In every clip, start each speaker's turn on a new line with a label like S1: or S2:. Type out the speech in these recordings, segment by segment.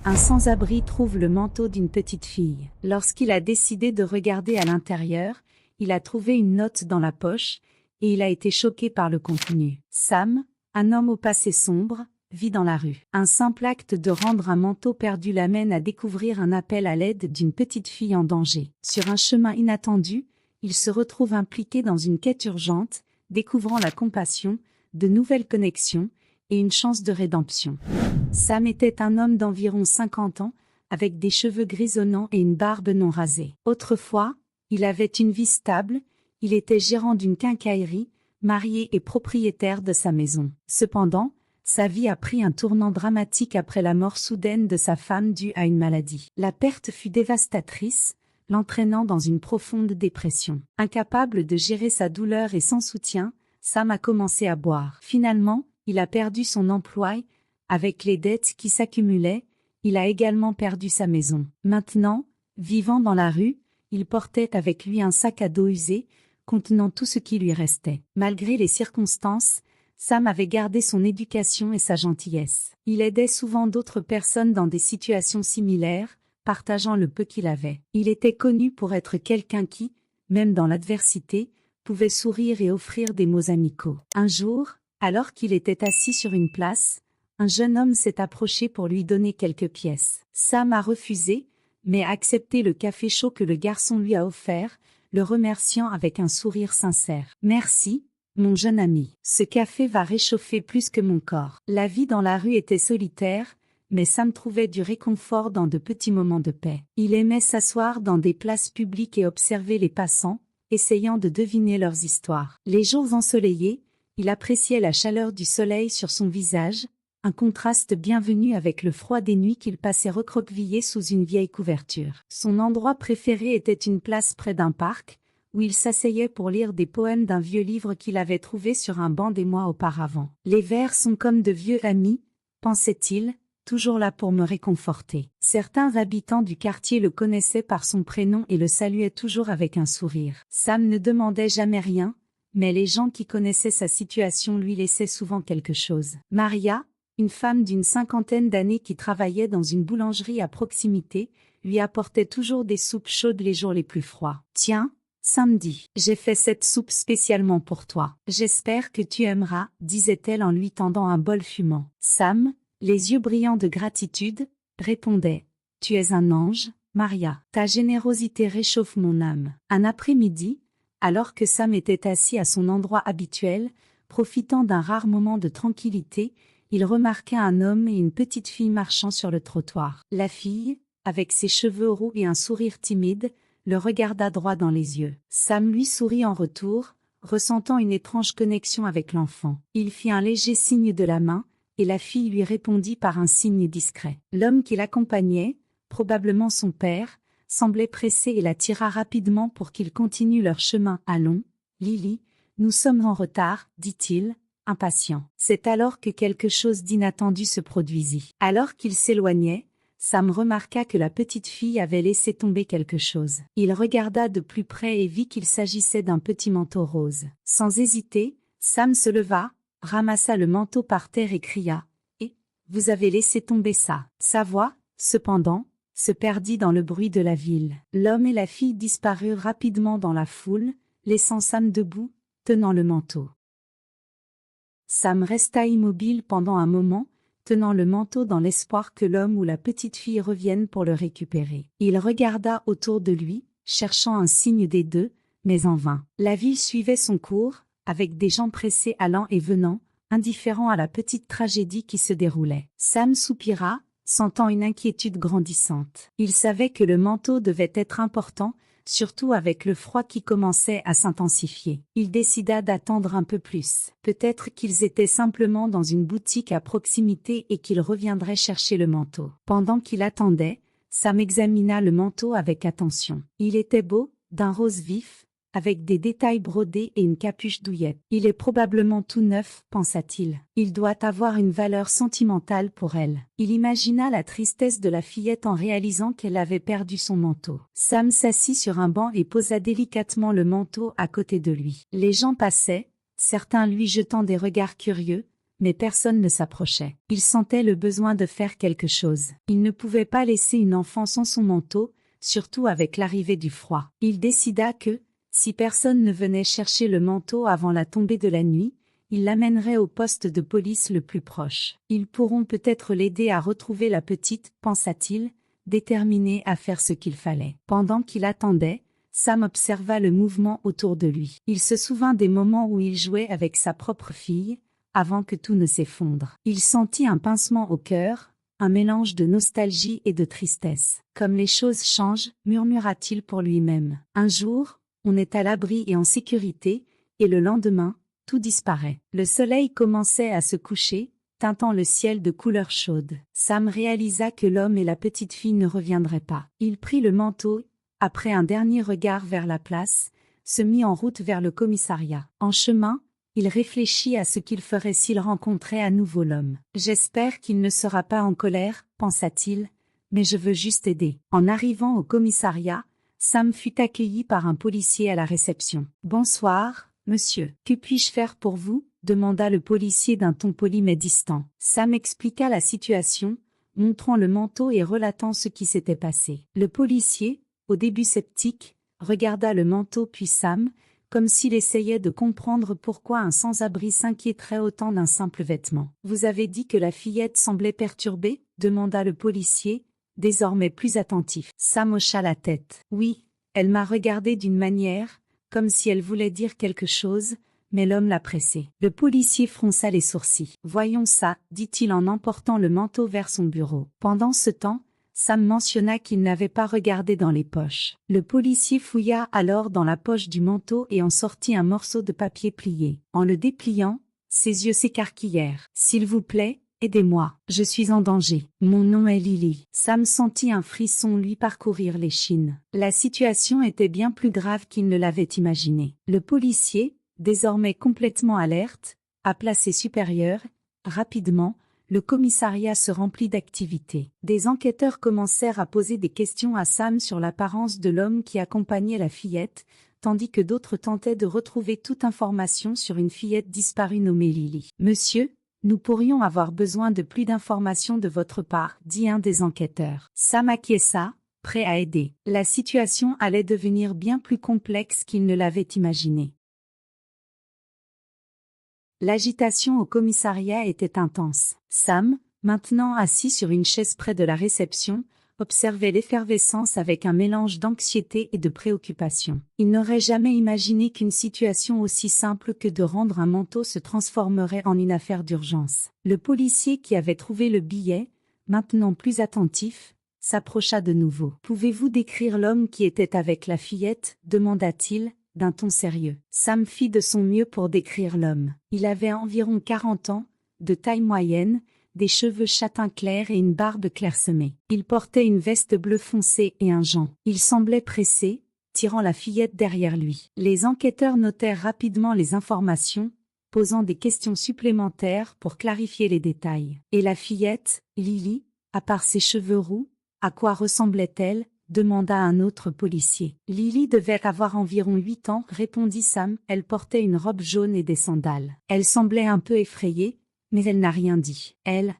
S1: Un sans-abri trouve le manteau d'une petite fille. Lorsqu'il a décidé de regarder à l'intérieur, il a trouvé une note dans la poche, et il a été choqué par le contenu. Sam, un homme au passé sombre, vit dans la rue. Un simple acte de rendre un manteau perdu l'amène à découvrir un appel à l'aide d'une petite fille en danger. Sur un chemin inattendu, il se retrouve impliqué dans une quête urgente, découvrant la compassion, de nouvelles connexions, et une chance de rédemption. Sam était un homme d'environ 50 ans, avec des cheveux grisonnants et une barbe non rasée. Autrefois, il avait une vie stable, il était gérant d'une quincaillerie, marié et propriétaire de sa maison. Cependant, sa vie a pris un tournant dramatique après la mort soudaine de sa femme due à une maladie. La perte fut dévastatrice, l'entraînant dans une profonde dépression. Incapable de gérer sa douleur et sans soutien, Sam a commencé à boire. Finalement, il a perdu son emploi. Avec les dettes qui s'accumulaient, il a également perdu sa maison. Maintenant, vivant dans la rue, il portait avec lui un sac à dos usé, contenant tout ce qui lui restait. Malgré les circonstances, Sam avait gardé son éducation et sa gentillesse. Il aidait souvent d'autres personnes dans des situations similaires, partageant le peu qu'il avait. Il était connu pour être quelqu'un qui, même dans l'adversité, pouvait sourire et offrir des mots amicaux. Un jour, alors qu'il était assis sur une place, un jeune homme s'est approché pour lui donner quelques pièces. Sam a refusé, mais a accepté le café chaud que le garçon lui a offert, le remerciant avec un sourire sincère. « Merci, mon jeune ami. Ce café va réchauffer plus que mon corps. » La vie dans la rue était solitaire, mais Sam trouvait du réconfort dans de petits moments de paix. Il aimait s'asseoir dans des places publiques et observer les passants, essayant de deviner leurs histoires. Les jours ensoleillés, il appréciait la chaleur du soleil sur son visage, un contraste bienvenu avec le froid des nuits qu'il passait recroquevillé sous une vieille couverture. Son endroit préféré était une place près d'un parc, où il s'asseyait pour lire des poèmes d'un vieux livre qu'il avait trouvé sur un banc des mois auparavant. « Les vers sont comme de vieux amis, pensait-il, toujours là pour me réconforter. » Certains habitants du quartier le connaissaient par son prénom et le saluaient toujours avec un sourire. Sam ne demandait jamais rien, mais les gens qui connaissaient sa situation lui laissaient souvent quelque chose. Maria, une femme d'une 50aine d'années qui travaillait dans une boulangerie à proximité, lui apportait toujours des soupes chaudes les jours les plus froids. « Tiens, samedi, j'ai fait cette soupe spécialement pour toi. J'espère que tu aimeras, » disait-elle en lui tendant un bol fumant. Sam, les yeux brillants de gratitude, répondait « Tu es un ange, Maria. Ta générosité réchauffe mon âme. » Un après-midi, alors que Sam était assis à son endroit habituel, profitant d'un rare moment de tranquillité, il remarqua un homme et une petite fille marchant sur le trottoir. La fille, avec ses cheveux roux et un sourire timide, le regarda droit dans les yeux. Sam lui sourit en retour, ressentant une étrange connexion avec l'enfant. Il fit un léger signe de la main, et la fille lui répondit par un signe discret. L'homme qui l'accompagnait, probablement son père, semblait pressé et la tira rapidement pour qu'ils continuent leur chemin. « Allons, Lily, nous sommes en retard, » dit-il, impatient. C'est alors que quelque chose d'inattendu se produisit. Alors qu'il s'éloignait, Sam remarqua que la petite fille avait laissé tomber quelque chose. Il regarda de plus près et vit qu'il s'agissait d'un petit manteau rose. Sans hésiter, Sam se leva, ramassa le manteau par terre et cria « Eh, vous avez laissé tomber ça !» Sa voix, cependant, se perdit dans le bruit de la ville. L'homme et la fille disparurent rapidement dans la foule, laissant Sam debout, tenant le manteau. Sam resta immobile pendant un moment, tenant le manteau dans l'espoir que l'homme ou la petite fille reviennent pour le récupérer. Il regarda autour de lui, cherchant un signe des deux, mais en vain. La ville suivait son cours, avec des gens pressés allant et venant, indifférents à la petite tragédie qui se déroulait. Sam soupira, sentant une inquiétude grandissante. Il savait que le manteau devait être important, surtout avec le froid qui commençait à s'intensifier. Il décida d'attendre un peu plus. Peut-être qu'ils étaient simplement dans une boutique à proximité et qu'ils reviendraient chercher le manteau. Pendant qu'il attendait, Sam examina le manteau avec attention. Il était beau, d'un rose vif, avec des détails brodés et une capuche douillette. Il est probablement tout neuf, pensa-t-il. Il doit avoir une valeur sentimentale pour elle. Il imagina la tristesse de la fillette en réalisant qu'elle avait perdu son manteau. Sam s'assit sur un banc et posa délicatement le manteau à côté de lui. Les gens passaient, certains lui jetant des regards curieux, mais personne ne s'approchait. Il sentait le besoin de faire quelque chose. Il ne pouvait pas laisser une enfant sans son manteau, surtout avec l'arrivée du froid. Il décida que, si personne ne venait chercher le manteau avant la tombée de la nuit, il l'amènerait au poste de police le plus proche. Ils pourront peut-être l'aider à retrouver la petite, pensa-t-il, déterminé à faire ce qu'il fallait. Pendant qu'il attendait, Sam observa le mouvement autour de lui. Il se souvint des moments où il jouait avec sa propre fille, avant que tout ne s'effondre. Il sentit un pincement au cœur, un mélange de nostalgie et de tristesse. Comme les choses changent, murmura-t-il pour lui-même. Un jour, on est à l'abri et en sécurité, et le lendemain, tout disparaît. Le soleil commençait à se coucher, teintant le ciel de couleurs chaudes. Sam réalisa que l'homme et la petite fille ne reviendraient pas. Il prit le manteau, après un dernier regard vers la place, se mit en route vers le commissariat. En chemin, il réfléchit à ce qu'il ferait s'il rencontrait à nouveau l'homme. « J'espère qu'il ne sera pas en colère, pensa-t-il, mais je veux juste aider. » En arrivant au commissariat, Sam fut accueilli par un policier à la réception. « Bonsoir, monsieur. Que puis-je faire pour vous ?» demanda le policier d'un ton poli mais distant. Sam expliqua la situation, montrant le manteau et relatant ce qui s'était passé. Le policier, au début sceptique, regarda le manteau puis Sam, comme s'il essayait de comprendre pourquoi un sans-abri s'inquiéterait autant d'un simple vêtement. « Vous avez dit que la fillette semblait perturbée ?» demanda le policier, désormais plus attentif. Sam hocha la tête. « Oui, elle m'a regardé d'une manière, comme si elle voulait dire quelque chose, mais l'homme l'a pressée. » Le policier fronça les sourcils. « Voyons ça, » dit-il en emportant le manteau vers son bureau. Pendant ce temps, Sam mentionna qu'il n'avait pas regardé dans les poches. Le policier fouilla alors dans la poche du manteau et en sortit un morceau de papier plié. En le dépliant, ses yeux s'écarquillèrent. « S'il vous plaît, aidez-moi. Je suis en danger. Mon nom est Lily. » Sam sentit un frisson lui parcourir l'échine. La situation était bien plus grave qu'il ne l'avait imaginé. Le policier, désormais complètement alerte, appela ses supérieurs. Rapidement, le commissariat se remplit d'activité. Des enquêteurs commencèrent à poser des questions à Sam sur l'apparence de l'homme qui accompagnait la fillette, tandis que d'autres tentaient de retrouver toute information sur une fillette disparue nommée Lily. « Monsieur, nous pourrions avoir besoin de plus d'informations de votre part, » dit un des enquêteurs. Sam acquiesça, prêt à aider. La situation allait devenir bien plus complexe qu'il ne l'avait imaginé. L'agitation au commissariat était intense. Sam, maintenant assis sur une chaise près de la réception, observait l'effervescence avec un mélange d'anxiété et de préoccupation. Il n'aurait jamais imaginé qu'une situation aussi simple que de rendre un manteau se transformerait en une affaire d'urgence. Le policier qui avait trouvé le billet, maintenant plus attentif, s'approcha de nouveau. « Pouvez-vous décrire l'homme qui était avec la fillette ?» demanda-t-il, d'un ton sérieux. Sam fit de son mieux pour décrire l'homme. Il avait environ 40 ans, de taille moyenne, des cheveux châtain clair et une barbe clairsemée. Il portait une veste bleu foncé et un gant. Il semblait pressé, tirant la fillette derrière lui. Les enquêteurs notèrent rapidement les informations, posant des questions supplémentaires pour clarifier les détails. « Et la fillette, Lily, à part ses cheveux roux, à quoi ressemblait-elle ?» demanda un autre policier. « Lily devait avoir environ 8 ans, » répondit Sam. « Elle portait une robe jaune et des sandales. Elle semblait un peu effrayée, mais elle n'a rien dit. Elle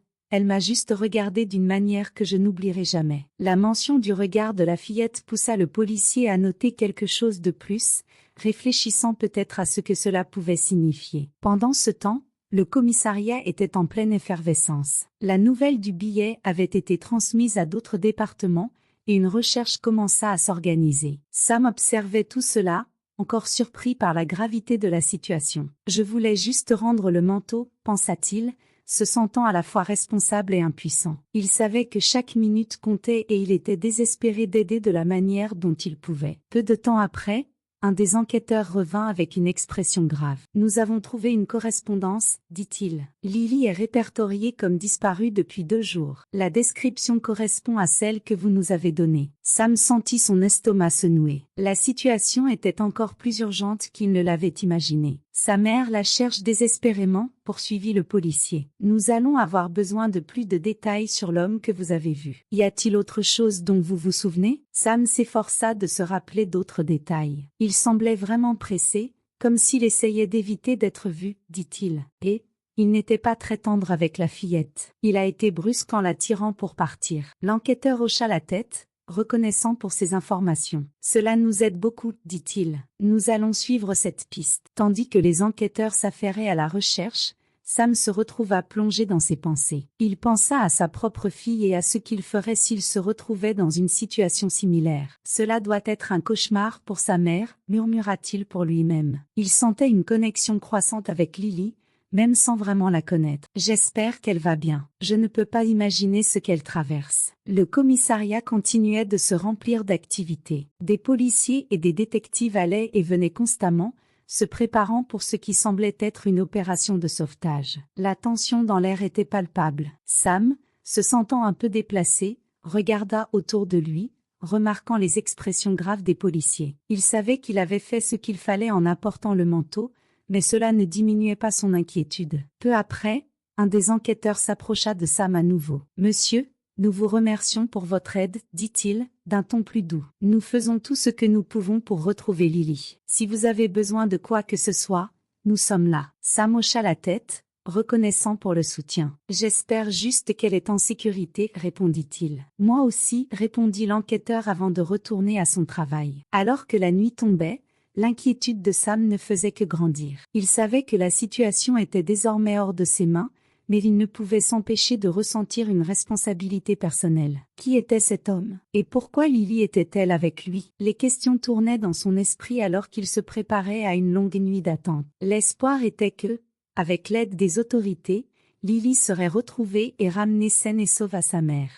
S1: m'a juste regardé d'une manière que je n'oublierai jamais. » La mention du regard de la fillette poussa le policier à noter quelque chose de plus, réfléchissant peut-être à ce que cela pouvait signifier. Pendant ce temps, le commissariat était en pleine effervescence. La nouvelle du billet avait été transmise à d'autres départements, et une recherche commença à s'organiser. Sam observait tout cela, encore surpris par la gravité de la situation. « Je voulais juste rendre le manteau, » pensa-t-il, se sentant à la fois responsable et impuissant. Il savait que chaque minute comptait et il était désespéré d'aider de la manière dont il pouvait. Peu de temps après, un des enquêteurs revint avec une expression grave. « Nous avons trouvé une correspondance, » dit-il. « Lily est répertoriée comme disparue depuis 2 jours. La description correspond à celle que vous nous avez donnée. » Sam sentit son estomac se nouer. La situation était encore plus urgente qu'il ne l'avait imaginé. « Sa mère la cherche désespérément, » poursuivit le policier. « Nous allons avoir besoin de plus de détails sur l'homme que vous avez vu. Y a-t-il autre chose dont vous vous souvenez ?» Sam s'efforça de se rappeler d'autres détails. Il semblait vraiment pressé, comme s'il essayait d'éviter d'être vu, dit-il. « Et Il n'était pas très tendre avec la fillette. Il a été brusque en la tirant pour partir. L'enquêteur hocha la tête, reconnaissant pour ces informations. Cela nous aide beaucoup, dit-il. Nous allons suivre cette piste. Tandis que les enquêteurs s'affairaient à la recherche, Sam se retrouva plongé dans ses pensées. Il pensa à sa propre fille et à ce qu'il ferait s'il se retrouvait dans une situation similaire. Cela doit être un cauchemar pour sa mère, murmura-t-il pour lui-même. Il sentait une connexion croissante avec Lily, même sans vraiment la connaître. J'espère qu'elle va bien. Je ne peux pas imaginer ce qu'elle traverse. Le commissariat continuait de se remplir d'activités. Des policiers et des détectives allaient et venaient constamment, se préparant pour ce qui semblait être une opération de sauvetage. La tension dans l'air était palpable. Sam, se sentant un peu déplacé, regarda autour de lui, remarquant les expressions graves des policiers. Il savait qu'il avait fait ce qu'il fallait en apportant le manteau, mais cela ne diminuait pas son inquiétude. Peu après, un des enquêteurs s'approcha de Sam à nouveau. « Monsieur, nous vous remercions pour votre aide, dit-il, d'un ton plus doux. Nous faisons tout ce que nous pouvons pour retrouver Lily. Si vous avez besoin de quoi que ce soit, nous sommes là. » Sam hocha la tête, reconnaissant pour le soutien. « J'espère juste qu'elle est en sécurité, répondit-il. « Moi aussi, répondit l'enquêteur avant de retourner à son travail. » Alors que la nuit tombait, l'inquiétude de Sam ne faisait que grandir. Il savait que la situation était désormais hors de ses mains, mais il ne pouvait s'empêcher de ressentir une responsabilité personnelle. Qui était cet homme? Et pourquoi Lily était-elle avec lui? Les questions tournaient dans son esprit alors qu'il se préparait à une longue nuit d'attente. L'espoir était que, avec l'aide des autorités, Lily serait retrouvée et ramenée saine et sauve à sa mère.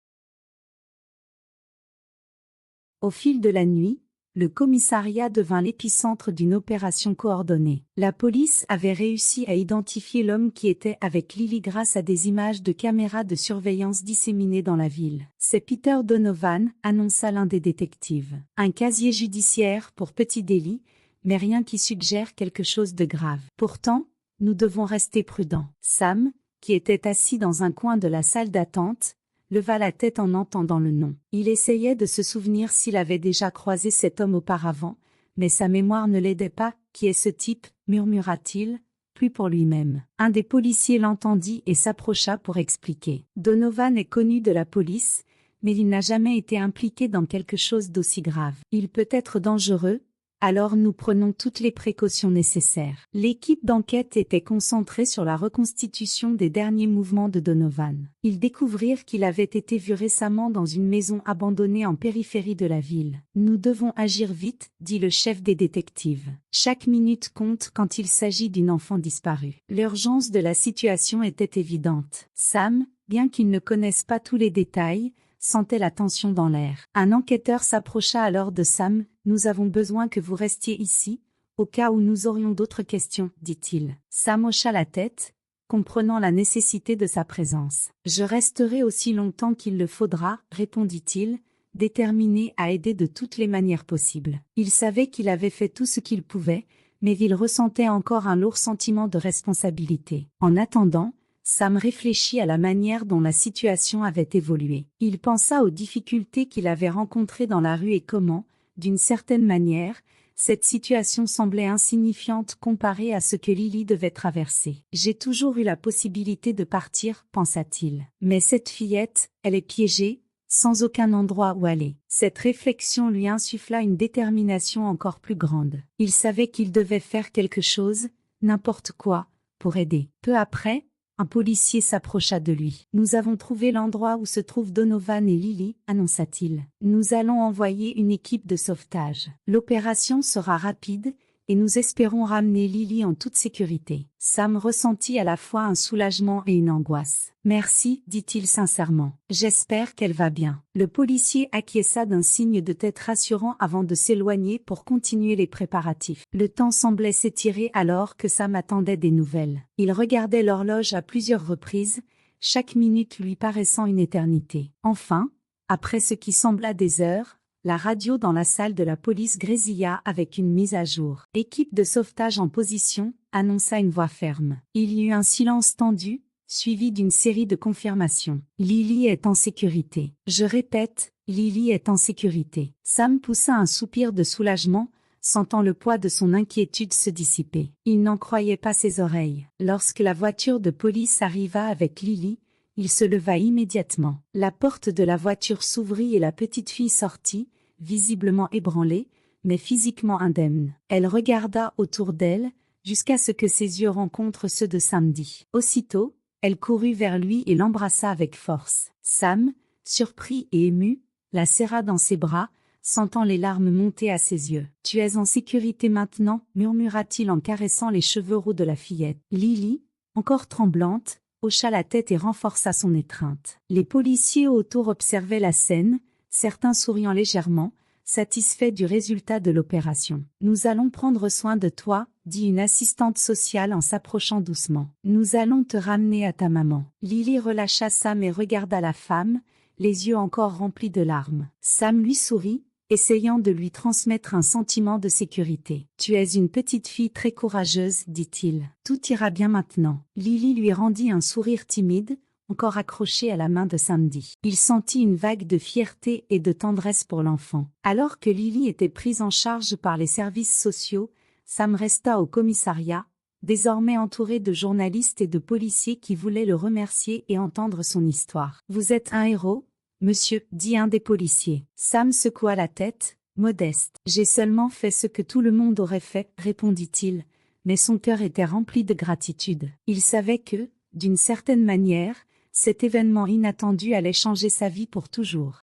S1: Au fil de la nuit, le commissariat devint l'épicentre d'une opération coordonnée. La police avait réussi à identifier l'homme qui était avec Lily grâce à des images de caméras de surveillance disséminées dans la ville. « C'est Peter Donovan », annonça l'un des détectives. « Un casier judiciaire pour petit délit, mais rien qui suggère quelque chose de grave. Pourtant, nous devons rester prudents. » Sam, qui était assis dans un coin de la salle d'attente, leva la tête en entendant le nom. Il essayait de se souvenir s'il avait déjà croisé cet homme auparavant, mais sa mémoire ne l'aidait pas. « Qui est ce type ?» murmura-t-il, plus pour lui-même. Un des policiers l'entendit et s'approcha pour expliquer. « Donovan est connu de la police, mais il n'a jamais été impliqué dans quelque chose d'aussi grave. Il peut être dangereux, alors nous prenons toutes les précautions nécessaires. » L'équipe d'enquête était concentrée sur la reconstitution des derniers mouvements de Donovan. Ils découvrirent qu'il avait été vu récemment dans une maison abandonnée en périphérie de la ville. « Nous devons agir vite, » dit le chef des détectives. « Chaque minute compte quand il s'agit d'une enfant disparue. » L'urgence de la situation était évidente. Sam, bien qu'il ne connaisse pas tous les détails, sentait la tension dans l'air. Un enquêteur s'approcha alors de Sam. « Nous avons besoin que vous restiez ici, au cas où nous aurions d'autres questions, dit-il. Sam hocha la tête, comprenant la nécessité de sa présence. « Je resterai aussi longtemps qu'il le faudra, répondit-il, déterminé à aider de toutes les manières possibles. Il savait qu'il avait fait tout ce qu'il pouvait, mais il ressentait encore un lourd sentiment de responsabilité. En attendant, Sam réfléchit à la manière dont la situation avait évolué. Il pensa aux difficultés qu'il avait rencontrées dans la rue et comment, d'une certaine manière, cette situation semblait insignifiante comparée à ce que Lily devait traverser. « J'ai toujours eu la possibilité de partir, pensa-t-il. Mais cette fillette, elle est piégée, sans aucun endroit où aller. » Cette réflexion lui insuffla une détermination encore plus grande. Il savait qu'il devait faire quelque chose, n'importe quoi, pour aider. Peu après, un policier s'approcha de lui. « Nous avons trouvé l'endroit où se trouvent Donovan et Lily, » annonça-t-il. « Nous allons envoyer une équipe de sauvetage. L'opération sera rapide, et nous espérons ramener Lily en toute sécurité. » Sam ressentit à la fois un soulagement et une angoisse. « Merci, » dit-il sincèrement. « J'espère qu'elle va bien. » Le policier acquiesça d'un signe de tête rassurant avant de s'éloigner pour continuer les préparatifs. Le temps semblait s'étirer alors que Sam attendait des nouvelles. Il regardait l'horloge à plusieurs reprises, chaque minute lui paraissant une éternité. Enfin, après ce qui sembla des heures, la radio dans la salle de la police grésilla avec une mise à jour. « Équipe de sauvetage en position », annonça une voix ferme. Il y eut un silence tendu, suivi d'une série de confirmations. « Lily est en sécurité. Je répète, Lily est en sécurité. » Sam poussa un soupir de soulagement, sentant le poids de son inquiétude se dissiper. Il n'en croyait pas ses oreilles. Lorsque la voiture de police arriva avec Lily, il se leva immédiatement. La porte de la voiture s'ouvrit et la petite fille sortit, visiblement ébranlée, mais physiquement indemne. Elle regarda autour d'elle, jusqu'à ce que ses yeux rencontrent ceux de Samedi. Aussitôt, elle courut vers lui et l'embrassa avec force. Sam, surpris et ému, la serra dans ses bras, sentant les larmes monter à ses yeux. « Tu es en sécurité maintenant » murmura-t-il en caressant les cheveux roux de la fillette. Lily, encore tremblante, hocha la tête et renforça son étreinte. Les policiers autour observaient la scène, certains souriant légèrement, satisfaits du résultat de l'opération. « Nous allons prendre soin de toi » dit une assistante sociale en s'approchant doucement. « Nous allons te ramener à ta maman. » Lily relâcha Sam et regarda la femme, les yeux encore remplis de larmes. Sam lui sourit, essayant de lui transmettre un sentiment de sécurité. « Tu es une petite fille très courageuse, dit-il. Tout ira bien maintenant. » Lily lui rendit un sourire timide, encore accroché à la main de Samedi. Il sentit une vague de fierté et de tendresse pour l'enfant. Alors que Lily était prise en charge par les services sociaux, Sam resta au commissariat, désormais entouré de journalistes et de policiers qui voulaient le remercier et entendre son histoire. « Vous êtes un héros, monsieur, dit un des policiers. Sam secoua la tête, modeste. « J'ai seulement fait ce que tout le monde aurait fait, répondit-il, mais son cœur était rempli de gratitude. Il savait que, d'une certaine manière, cet événement inattendu allait changer sa vie pour toujours. »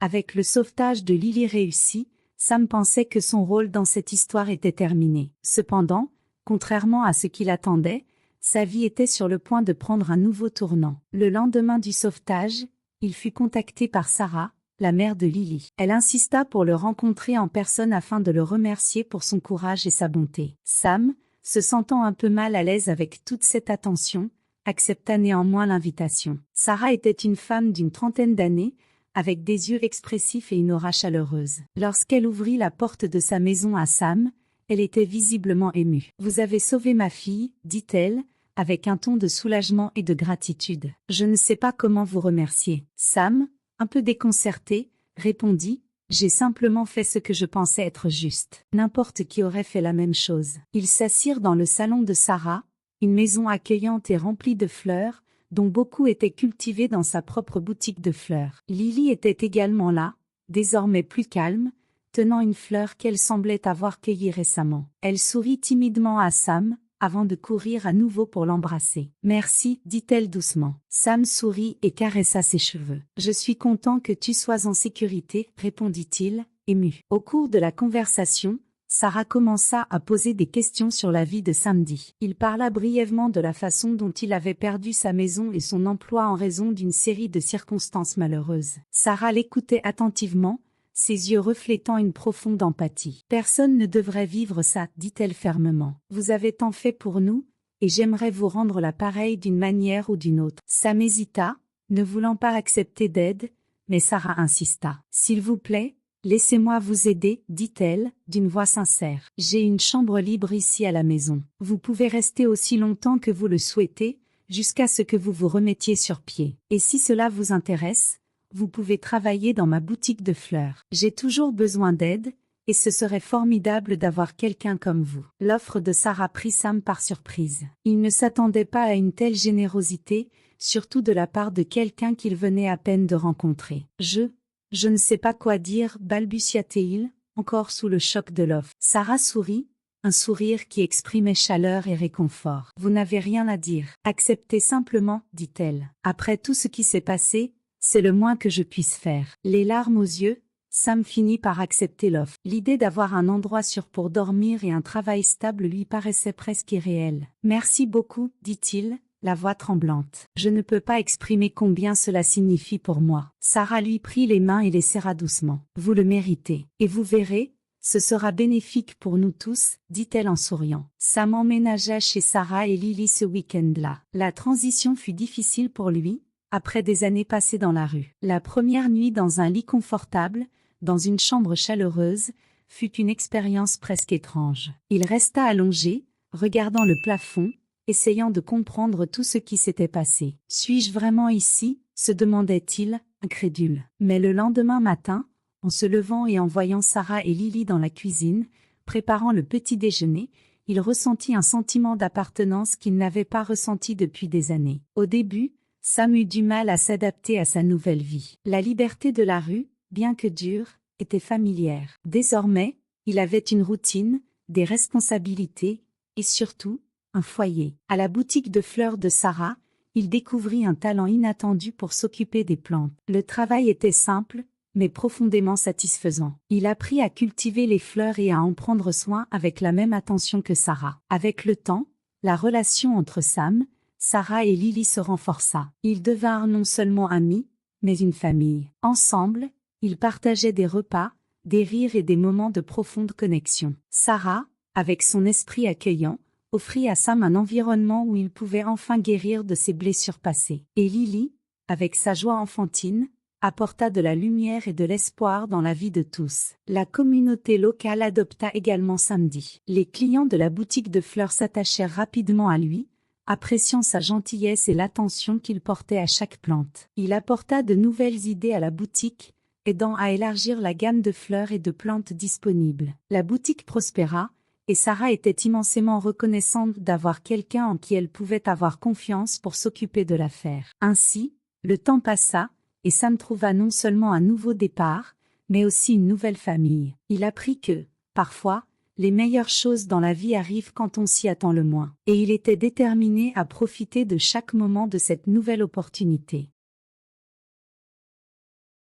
S1: Avec le sauvetage de Lily réussi, Sam pensait que son rôle dans cette histoire était terminé. Cependant, contrairement à ce qu'il attendait, sa vie était sur le point de prendre un nouveau tournant. Le lendemain du sauvetage, il fut contacté par Sarah, la mère de Lily. Elle insista pour le rencontrer en personne afin de le remercier pour son courage et sa bonté. Sam, se sentant un peu mal à l'aise avec toute cette attention, accepta néanmoins l'invitation. Sarah était une femme d'une trentaine d'années, avec des yeux expressifs et une aura chaleureuse. Lorsqu'elle ouvrit la porte de sa maison à Sam, elle était visiblement émue. « Vous avez sauvé ma fille, dit-elle, avec un ton de soulagement et de gratitude. Je ne sais pas comment vous remercier. » Sam, un peu déconcerté, répondit « J'ai simplement fait ce que je pensais être juste. N'importe qui aurait fait la même chose. » Ils s'assirent dans le salon de Sarah, une maison accueillante et remplie de fleurs, dont beaucoup étaient cultivées dans sa propre boutique de fleurs. Lily était également là, désormais plus calme, tenant une fleur qu'elle semblait avoir cueillie récemment. Elle sourit timidement à Sam, avant de courir à nouveau pour l'embrasser. « Merci, dit-elle doucement. » Sam sourit et caressa ses cheveux. « Je suis content que tu sois en sécurité, répondit-il, ému. » Au cours de la conversation, Sarah commença à poser des questions sur la vie de Samedi. Il parla brièvement de la façon dont il avait perdu sa maison et son emploi en raison d'une série de circonstances malheureuses. Sarah l'écoutait attentivement, ses yeux reflétant une profonde empathie. « Personne ne devrait vivre ça, dit-elle fermement. Vous avez tant fait pour nous, et j'aimerais vous rendre la pareille d'une manière ou d'une autre. » Sam hésita, ne voulant pas accepter d'aide, mais Sarah insista. « S'il vous plaît, laissez-moi vous aider, dit-elle, d'une voix sincère. J'ai une chambre libre ici à la maison. Vous pouvez rester aussi longtemps que vous le souhaitez, jusqu'à ce que vous vous remettiez sur pied. Et si cela vous intéresse, vous pouvez travailler dans ma boutique de fleurs. J'ai toujours besoin d'aide, et ce serait formidable d'avoir quelqu'un comme vous. » L'offre de Sarah prit Sam par surprise. Il ne s'attendait pas à une telle générosité, surtout de la part de quelqu'un qu'il venait à peine de rencontrer. Je ne sais pas quoi dire, balbutia-t-il, encore sous le choc de l'offre. Sarah sourit, un sourire qui exprimait chaleur et réconfort. « Vous n'avez rien à dire. Acceptez simplement, dit-elle. Après tout ce qui s'est passé, c'est le moins que je puisse faire. » Les larmes aux yeux, Sam finit par accepter l'offre. L'idée d'avoir un endroit sûr pour dormir et un travail stable lui paraissait presque irréelle. « Merci beaucoup, dit-il, la voix tremblante. Je ne peux pas exprimer combien cela signifie pour moi. » Sarah lui prit les mains et les serra doucement. « Vous le méritez. Et vous verrez, ce sera bénéfique pour nous tous, dit-elle en souriant. Sam emménagea chez Sarah et Lily ce week-end-là. La transition fut difficile pour lui, après des années passées dans la rue. La première nuit dans un lit confortable, dans une chambre chaleureuse, fut une expérience presque étrange. Il resta allongé, regardant le plafond, essayant de comprendre tout ce qui s'était passé. « Suis-je vraiment ici ?» se demandait-il, incrédule. Mais le lendemain matin, En se levant et en voyant Sarah et Lily dans la cuisine, préparant le petit déjeuner, il ressentit un sentiment d'appartenance qu'il n'avait pas ressenti depuis des années. Au début, Sam eut du mal à s'adapter à sa nouvelle vie. La liberté de la rue, bien que dure, était familière. Désormais, il avait une routine, des responsabilités, et surtout, un foyer. À la boutique de fleurs de Sarah, il découvrit un talent inattendu pour s'occuper des plantes. Le travail était simple, mais profondément satisfaisant. Il apprit à cultiver les fleurs et à en prendre soin avec la même attention que Sarah. Avec le temps, la relation entre Sam, Sarah et Lily se renforça. Ils devinrent non seulement amis, mais une famille. Ensemble, ils partageaient des repas, des rires et des moments de profonde connexion. Sarah, avec son esprit accueillant, offrit à Sam un environnement où il pouvait enfin guérir de ses blessures passées. Et Lily, avec sa joie enfantine, apporta de la lumière et de l'espoir dans la vie de tous. La communauté locale adopta également Samedi. Les clients de la boutique de fleurs s'attachèrent rapidement à lui, appréciant sa gentillesse et l'attention qu'il portait à chaque plante. Il apporta de nouvelles idées à la boutique, aidant à élargir la gamme de fleurs et de plantes disponibles. La boutique prospéra, et Sarah était immensément reconnaissante d'avoir quelqu'un en qui elle pouvait avoir confiance pour s'occuper de l'affaire. Ainsi, le temps passa, et Sam trouva non seulement un nouveau départ, mais aussi une nouvelle famille. Il apprit que, parfois, les meilleures choses dans la vie arrivent quand on s'y attend le moins. Et il était déterminé à profiter de chaque moment de cette nouvelle opportunité.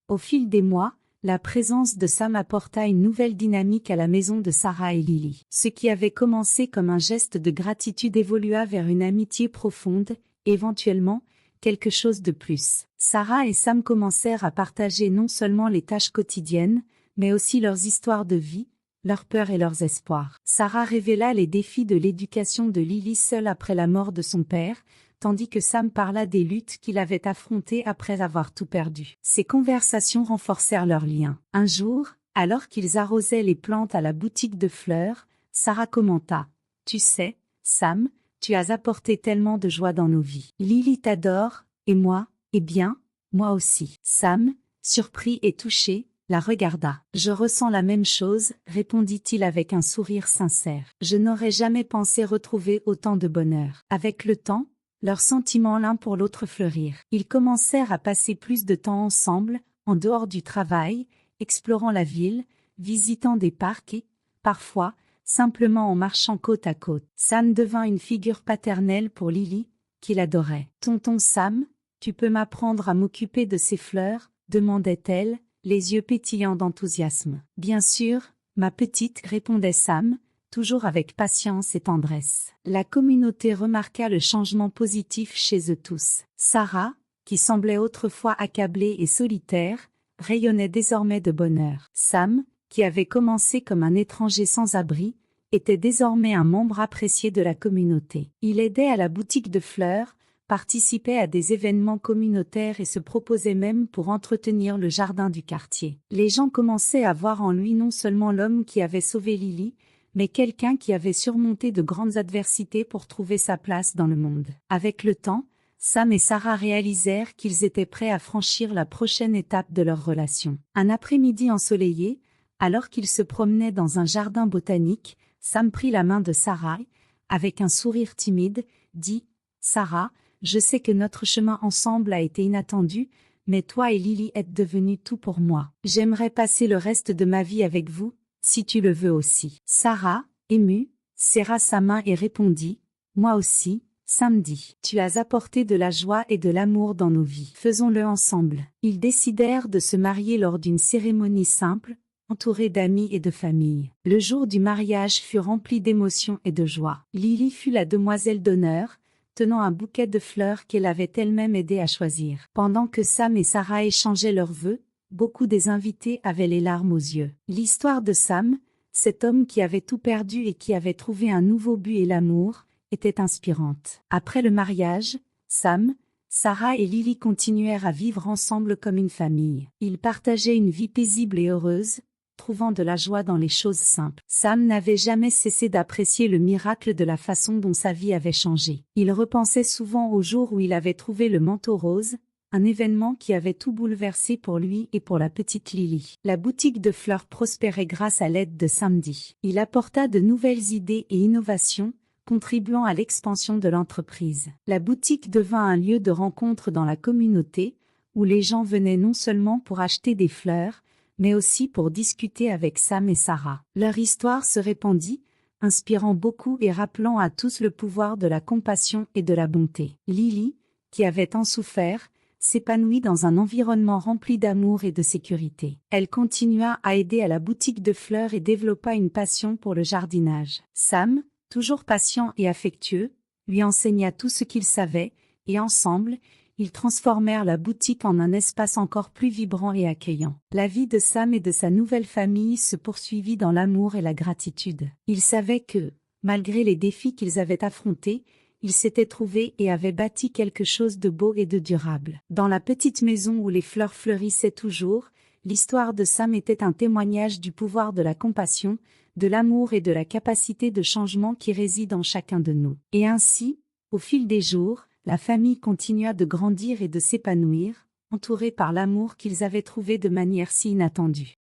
S1: Au fil des mois, la présence de Sam apporta une nouvelle dynamique à la maison de Sarah et Lily. Ce qui avait commencé comme un geste de gratitude évolua vers une amitié profonde, éventuellement, quelque chose de plus. Sarah et Sam commencèrent à partager non seulement les tâches quotidiennes, mais aussi leurs histoires de vie, leurs peurs et leurs espoirs. Sarah révéla les défis de l'éducation de Lily seule après la mort de son père, tandis que Sam parla des luttes qu'il avait affrontées après avoir tout perdu. Ces conversations renforcèrent leur lien. Un jour, alors qu'ils arrosaient les plantes à la boutique de fleurs, Sarah commenta : « Tu sais, Sam, tu as apporté tellement de joie dans nos vies. Lily t'adore, et moi, eh bien, moi aussi. » Sam, surpris et touché, la regarda. « Je ressens la même chose, » répondit-il avec un sourire sincère. « Je n'aurais jamais pensé retrouver autant de bonheur. » Avec le temps, leurs sentiments l'un pour l'autre fleurirent. Ils commencèrent à passer plus de temps ensemble, en dehors du travail, explorant la ville, visitant des parcs et, parfois, simplement en marchant côte à côte. Sam devint une figure paternelle pour Lily, qu'il adorait. « Tonton Sam, tu peux m'apprendre à m'occuper de ces fleurs ?» demandait-elle, les yeux pétillants d'enthousiasme. « Bien sûr, ma petite, » répondait Sam, toujours avec patience et tendresse. La communauté remarqua le changement positif chez eux tous. Sarah, qui semblait autrefois accablée et solitaire, rayonnait désormais de bonheur. Sam, qui avait commencé comme un étranger sans abri, était désormais un membre apprécié de la communauté. Il aidait à la boutique de fleurs, participait à des événements communautaires et se proposait même pour entretenir le jardin du quartier. Les gens commençaient à voir en lui non seulement l'homme qui avait sauvé Lily, mais quelqu'un qui avait surmonté de grandes adversités pour trouver sa place dans le monde. Avec le temps, Sam et Sarah réalisèrent qu'ils étaient prêts à franchir la prochaine étape de leur relation. Un après-midi ensoleillé, alors qu'ils se promenaient dans un jardin botanique, Sam prit la main de Sarah, avec un sourire timide, dit « Sarah, je sais que notre chemin ensemble a été inattendu, mais toi et Lily êtes devenus tout pour moi. J'aimerais passer le reste de ma vie avec vous, si tu le veux aussi. » Sarah, émue, serra sa main et répondit « Moi aussi, Samedi. Tu as apporté de la joie et de l'amour dans nos vies. Faisons-le ensemble. » Ils décidèrent de se marier lors d'une cérémonie simple, entourée d'amis et de famille. Le jour du mariage fut rempli d'émotion et de joie. Lily fut la demoiselle d'honneur, tenant un bouquet de fleurs qu'elle avait elle-même aidé à choisir. Pendant que Sam et Sarah échangeaient leurs vœux, beaucoup des invités avaient les larmes aux yeux. L'histoire de Sam, cet homme qui avait tout perdu et qui avait trouvé un nouveau but et l'amour, était inspirante. Après le mariage, Sam, Sarah et Lily continuèrent à vivre ensemble comme une famille. Ils partageaient une vie paisible et heureuse, trouvant de la joie dans les choses simples. Sam n'avait jamais cessé d'apprécier le miracle de la façon dont sa vie avait changé. Il repensait souvent au jour où il avait trouvé le manteau rose, un événement qui avait tout bouleversé pour lui et pour la petite Lily. La boutique de fleurs prospérait grâce à l'aide de Samedi. Il apporta de nouvelles idées et innovations, contribuant à l'expansion de l'entreprise. La boutique devint un lieu de rencontre dans la communauté, où les gens venaient non seulement pour acheter des fleurs, mais aussi pour discuter avec Sam et Sarah. Leur histoire se répandit, inspirant beaucoup et rappelant à tous le pouvoir de la compassion et de la bonté. Lily, qui avait tant souffert, s'épanouit dans un environnement rempli d'amour et de sécurité. Elle continua à aider à la boutique de fleurs et développa une passion pour le jardinage. Sam, toujours patient et affectueux, lui enseigna tout ce qu'il savait, et ensemble, ils transformèrent la boutique en un espace encore plus vibrant et accueillant. La vie de Sam et de sa nouvelle famille se poursuivit dans l'amour et la gratitude. Ils savaient que, malgré les défis qu'ils avaient affrontés, ils s'étaient trouvés et avaient bâti quelque chose de beau et de durable. Dans la petite maison où les fleurs fleurissaient toujours, l'histoire de Sam était un témoignage du pouvoir de la compassion, de l'amour et de la capacité de changement qui réside en chacun de nous. Et ainsi, au fil des jours, la famille continua de grandir et de s'épanouir, entourée par l'amour qu'ils avaient trouvé de manière si inattendue.